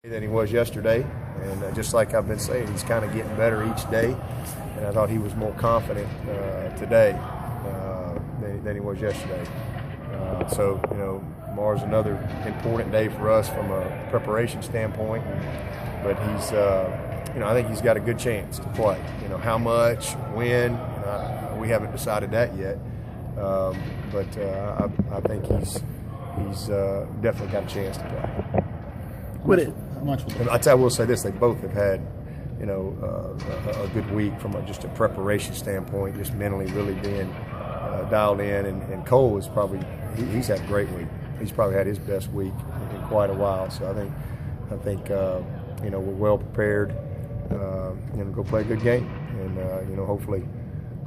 Than he was yesterday, and just like I've been saying, he's kind of getting better each day, and I thought he was more confident today than he was yesterday. So, tomorrow's another important day for us from a preparation standpoint, but he's, I think he's got a good chance to play. How much, when, we haven't decided that yet, but I think he's definitely got a chance to play. I will say this: they both have had, a good week from just a preparation standpoint, just mentally really being dialed in. And Cole is he's had a great week. He's probably had his best week in quite a while. So I think we're well prepared, go play a good game, and hopefully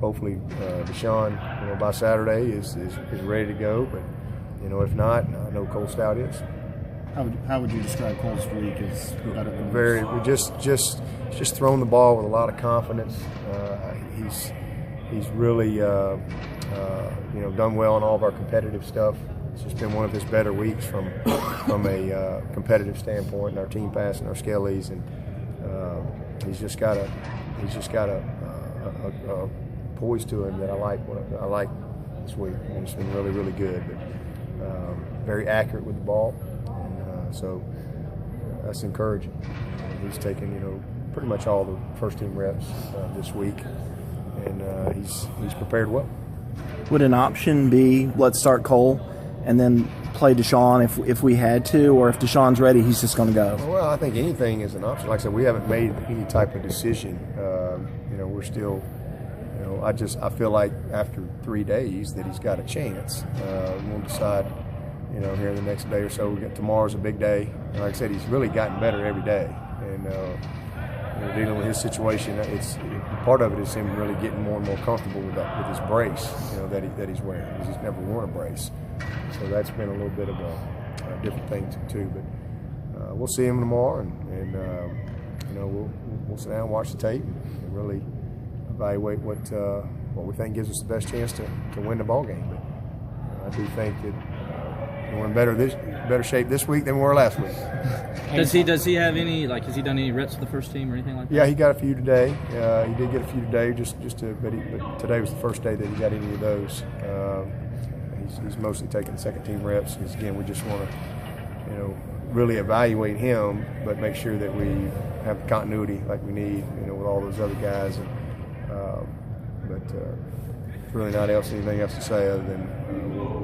Deshaun, by Saturday is ready to go. But if not, I know Cole Stout is. How would you describe Cole's week as better than we just throwing the ball with a lot of confidence. He's really done well in all of our competitive stuff. It's just been one of his better weeks from a competitive standpoint, and our team pass and our skellies, and he's just got a poise to him that I like this week. It's been really, really good, but very accurate with the ball. So that's encouraging. He's taken, pretty much all the first team reps this week, and he's prepared well. Would an option be let's start Cole and then play Deshaun if we had to, or if Deshaun's ready, he's just going to go? Well, I think anything is an option. Like I said, we haven't made any type of decision. We're still, I feel like after 3 days that he's got a chance. We'll decide. Here in the next day or so. Tomorrow's a big day. And like I said, he's really gotten better every day. And dealing with his situation, it's part of it is him really getting more and more comfortable with his brace, that he's wearing, because he's never worn a brace. So that's been a little bit of a different thing too. But we'll see him tomorrow, and we'll sit down and watch the tape and really evaluate what we think gives us the best chance to win the ball game. But I do think that. We're in better shape this week than we were last week. Does he have any, has he done any reps with the first team or anything like that? Yeah, he got a few today. He did get a few today, but today was the first day that he got any of those. He's mostly taking second team reps because, again, we just want to, really evaluate him, but make sure that we have the continuity like we need, with all those other guys. But really not anything else to say other than we'll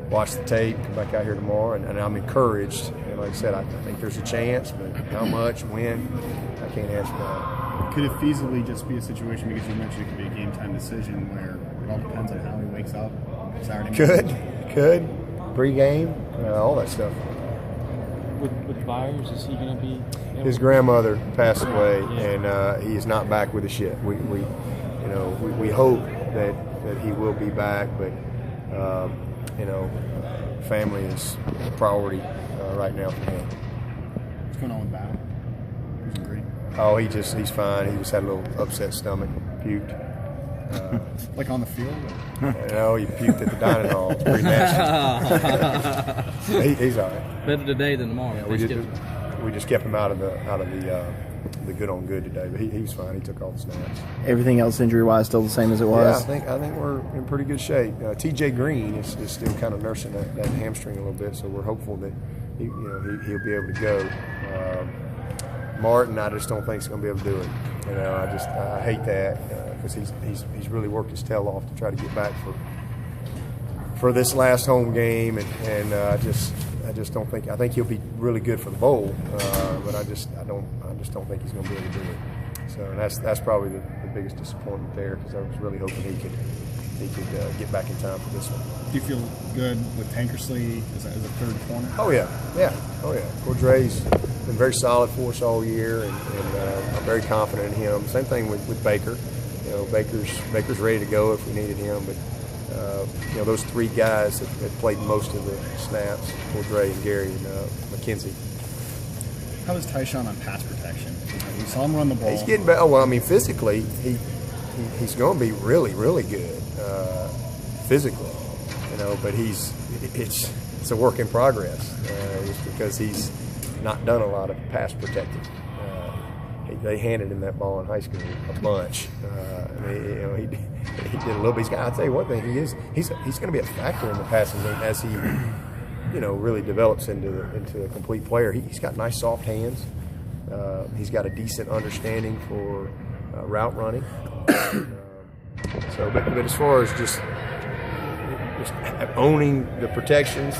watch the tape, come back out here tomorrow, and I'm encouraged. And like I said, I think there's a chance, but how much, when, I can't answer that. Could it feasibly just be a situation, because you mentioned it could be a game-time decision, where it all depends on how he wakes up Saturday morning? Could. Pre-game, all that stuff. With Byers, is he going to be? His grandmother passed away, and he is not back with us yet. We hope that he will be back, but family is a priority right now for him. What's going on with Dabo? He's in green. Oh, he's fine. He just had a little upset stomach, puked. Like on the field? He puked at the dining hall. It's pretty nasty. He's all right. Better today than tomorrow. Yeah, we just kept him out of the good on good today, but he's fine. He took all the snaps. Everything else injury-wise still the same as it was? Yeah, I think we're in pretty good shape. TJ Green is still kind of nursing that hamstring a little bit, so we're hopeful that he'll be able to go. Martin, I just don't think he's going to be able to do it. I hate that because he's really worked his tail off to try to get back for this last home game, and I just don't think. I think he'll be really good for the bowl, but I just don't think he's going to be able to do it. So that's probably the biggest disappointment there, because I was really hoping he could get back in time for this one. Do you feel good with Tankersley as a third corner? Oh yeah. Cordray's been very solid for us all year, and I'm very confident in him. Same thing with Baker. Baker's ready to go if we needed him, but. Those three guys that played most of the snaps, Cordray and Gary and McKenzie. How is Tyshawn on pass protection? We saw him run the ball. He's getting better. Well, physically, he's going to be really, really good physically, but it's a work in progress just because he's not done a lot of pass protecting. They handed him that ball in high school a bunch. I mean, you know, he did a little bit. I'll tell you one thing. He's going to be a factor in the passing game as he, you know, really develops into a complete player. He's got nice soft hands. He's got a decent understanding for route running. But as far as just owning the protections,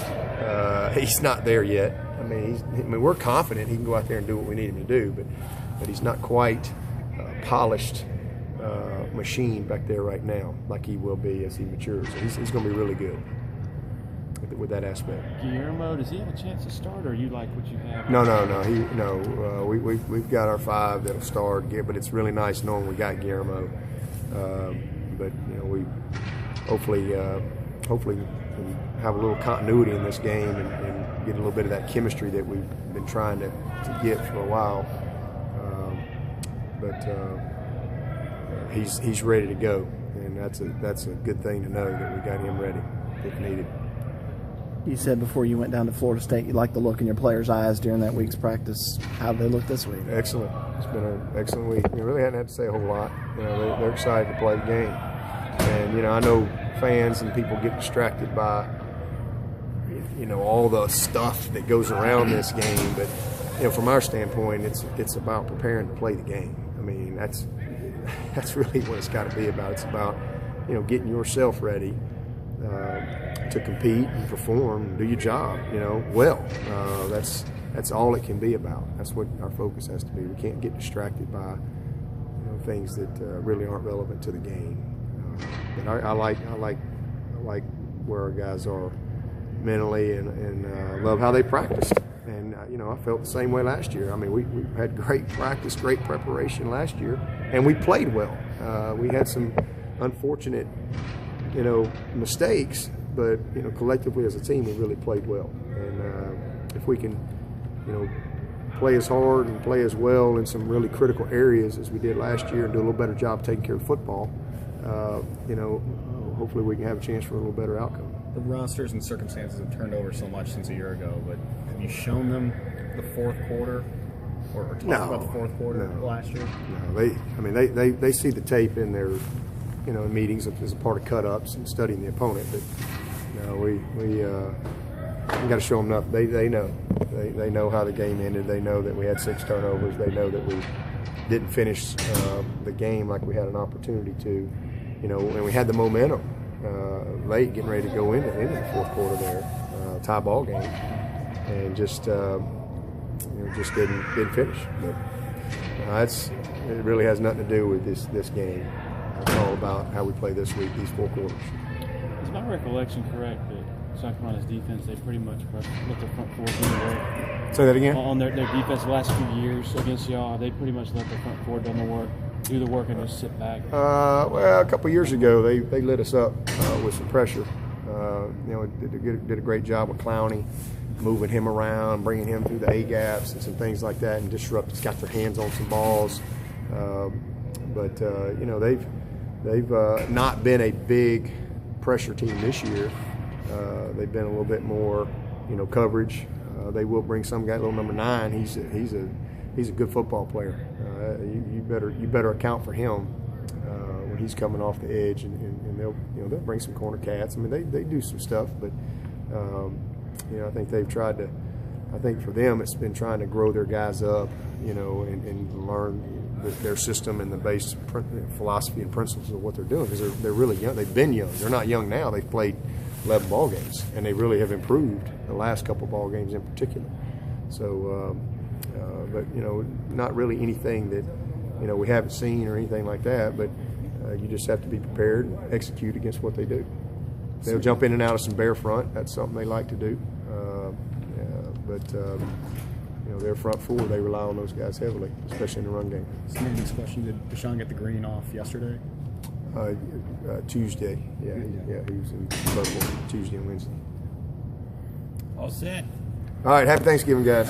he's not there yet. I mean, we're confident he can go out there and do what we need him to do, but he's not quite polished machine back there right now like he will be as he matures. So he's going to be really good with that aspect. Guillermo, does he have a chance to start, or you like what you have? No. We've got our 5 that'll start, but it's really nice knowing we got Guillermo. But you know, we hopefully can have a little continuity in this game and get a little bit of that chemistry that we've been trying to get for a while. He's ready to go, and that's a good thing to know that we got him ready if needed. You said before you went down to Florida State you liked the look in your players' eyes during that week's practice. How did they look this week? Excellent. It's been an excellent week. You really hadn't had to say a whole lot. You know, they're excited to play the game. And, you know, I know fans and people get distracted by, you know, all the stuff that goes around this game. But, you know, from our standpoint, it's about preparing to play the game. I mean, that's really what it's got to be about. It's about, you know, getting yourself ready to compete and perform and do your job, you know, well. That's all it can be about. That's what our focus has to be. We can't get distracted by, you know, things that really aren't relevant to the game. But I like where our guys are mentally and love how they practiced. And you know, I felt the same way last year. I mean, we had great practice, great preparation last year, and we played well. We had some unfortunate, you know, mistakes, but you know, collectively as a team, we really played well. And if we can, you know, play as hard and play as well in some really critical areas as we did last year, and do a little better job taking care of football, you know, hopefully we can have a chance for a little better outcome. The rosters and circumstances have turned over so much since a year ago, but have you shown them the fourth quarter or talked about the fourth quarter last year? No, they see the tape in their, you know, meetings as a part of cut-ups and studying the opponent. But no, we got to show them enough. They know. They know how the game ended. They know that we had 6 turnovers. They know that we didn't finish the game like we had an opportunity to. You know, and we had the momentum late, getting ready to go into the fourth quarter there, tie ball game, and just you know, just didn't finish. But it really has nothing to do with this game. It's all about how we play this week, these 4 quarters. Is my recollection correct that South Carolina's defense, they pretty much let their front 4 do the work? Say that again? On their defense the last few years against y'all, they pretty much let their front 4 do the work and just sit back? Well, a couple of years ago, they lit us up with some pressure. You know, did a great job with Clowney, moving him around, bringing him through the A-gaps and some things like that, and got their hands on some balls. But you know, they've not been a big pressure team this year. They've been a little bit more, you know, coverage. They will bring some guy, little number 9. He's a good football player. You better account for him when he's coming off the edge, and they'll bring some corner cats. I mean, they do some stuff, but you know, I think they've tried to. I think for them, it's been trying to grow their guys up, you know, and learn their system and the base philosophy and principles of what they're doing, because they're really young. They've been young. They're not young now. They've played 11 ball games, and they really have improved the last couple ball games in particular. So, but you know, not really anything that, you know, we haven't seen or anything like that. But you just have to be prepared and execute against what they do. They'll jump in and out of some bear front. That's something they like to do. But you know, their front 4, they rely on those guys heavily, especially in the run game. So maybe this question: did Deshaun get the green off yesterday? Tuesday. Yeah, he was in purple Tuesday and Wednesday. All set. All right, happy Thanksgiving, guys.